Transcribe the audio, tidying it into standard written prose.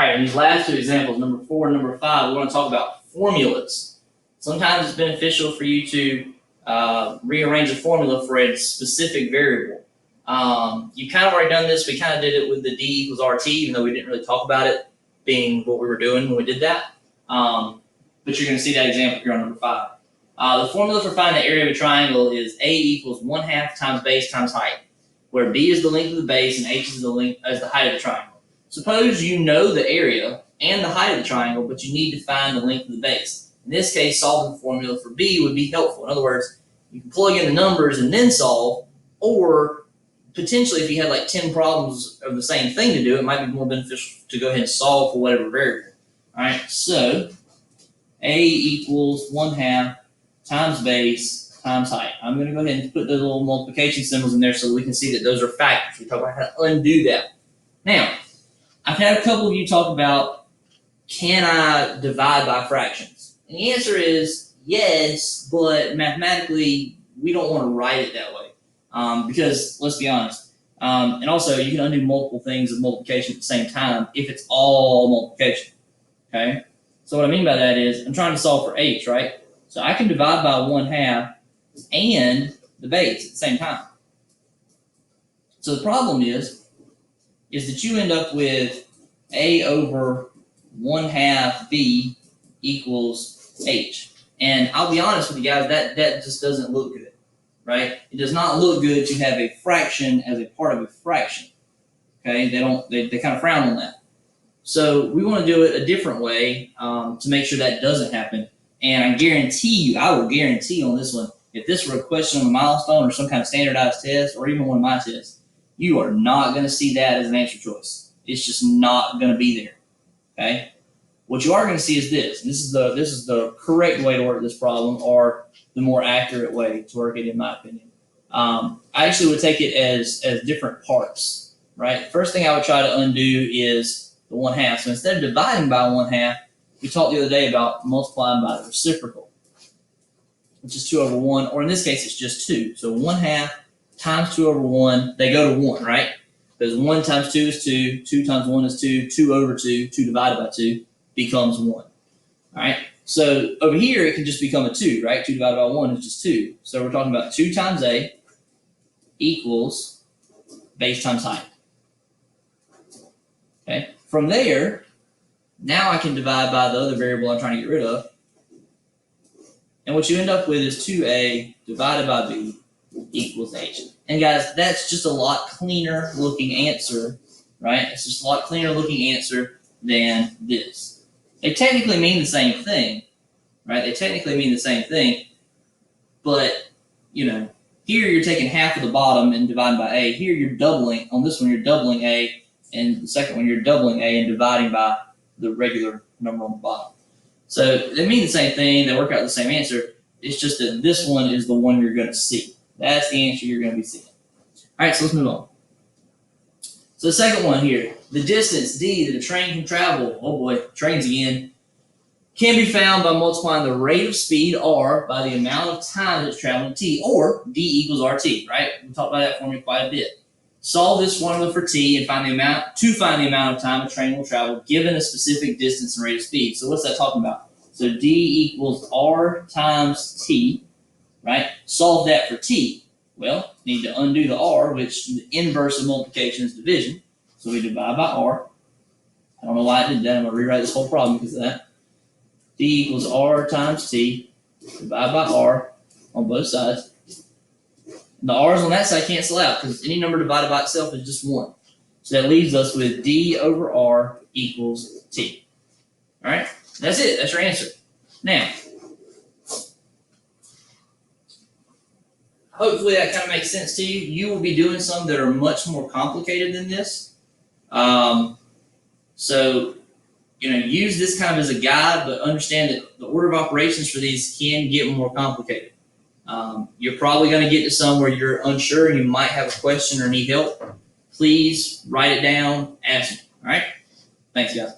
right, in these last two examples, number 4 and number 5, we want to talk about formulas. Sometimes it's beneficial for you to rearrange a formula for a specific variable. You kind of already done this. We kind of did it with the D equals RT, even though we didn't really talk about it being what we were doing when we did that. But you're going to see that example here on number 5. The formula for finding the area of a triangle is A equals 1/2 times base times height, where B is the length of the base and H is the height of the triangle. Suppose you know the area and the height of the triangle, but you need to find the length of the base. In this case, solving the formula for B would be helpful. In other words, you can plug in the numbers and then solve, or potentially if you had like 10 problems of the same thing to do, it might be more beneficial to go ahead and solve for whatever variable. All right, so A equals 1/2 times base times height. I'm going to go ahead and put the little multiplication symbols in there so that we can see that those are factors. We talk about how to undo that. Now, I've had a couple of you talk about, can I divide by fractions? And the answer is yes, but mathematically, we don't want to write it that way. Because, let's be honest, and also you can undo multiple things of multiplication at the same time if it's all multiplication, okay? So what I mean by that is, I'm trying to solve for H, right? So I can divide by 1/2 and the base at the same time. So the problem is that you end up with A over 1/2 B equals H. And I'll be honest with you guys, that just doesn't look good, right? It does not look good to have a fraction as a part of a fraction, okay? They kind of frown on that. So we want to do it a different way to make sure that doesn't happen. And I will guarantee on this one, if this were a question on a milestone or some kind of standardized test or even one of my tests, you are not going to see that as an answer choice. It's just not going to be there, okay? What you are going to see is this. This is the correct way to work this problem, or the more accurate way to work it, in my opinion. I actually would take it as different parts, right? First thing I would try to undo is the 1/2. So instead of dividing by 1/2, we talked the other day about multiplying by the reciprocal, which is 2 over 1, or in this case, it's just 2. So 1/2 times 2 over 1, they go to 1, right? Because 1 times 2 is 2, 2 times 1 is 2, 2 over 2, 2 divided by 2 becomes 1. All right? So over here, it can just become a 2, right? 2 divided by 1 is just 2. So we're talking about 2 times A equals base times height. Okay? From there, now I can divide by the other variable I'm trying to get rid of. And what you end up with is 2A divided by B equals H. And guys, that's just a lot cleaner looking answer, right? It's just a lot cleaner looking answer than this. They technically mean the same thing, right? They technically mean the same thing, but, you know, here you're taking half of the bottom and dividing by A. Here you're doubling, on this one you're doubling A, and the second one you're doubling A and dividing by the regular number on the bottom. So they mean the same thing, they work out the same answer. It's just that this one is the one you're going to see. That's the answer you're going to be seeing. All right, so let's move on. So the second one here, the distance D that a train can travel, oh boy, trains again, can be found by multiplying the rate of speed R by the amount of time that it's traveling T, or D equals RT, right? We talked about that formula quite a bit. Solve this formula for T and find the amount of time a train will travel given a specific distance and rate of speed. So what's that talking about? So D equals R times T, right? Solve that for T. Well, need to undo the R, which the inverse of multiplication is division. So we divide by R. I don't know why I did that. I'm going to rewrite this whole problem because of that. D equals R times T. Divide by R on both sides. The R's on that side cancel out because any number divided by itself is just 1. So that leaves us with D over R equals T. All right? That's it. That's your answer. Now, hopefully that kind of makes sense to you. You will be doing some that are much more complicated than this. So, you know, use this kind of as a guide, but understand that the order of operations for these can get more complicated. You're probably going to get to some where you're unsure and you might have a question or need help. Please write it down, ask me. All right? Thanks, guys.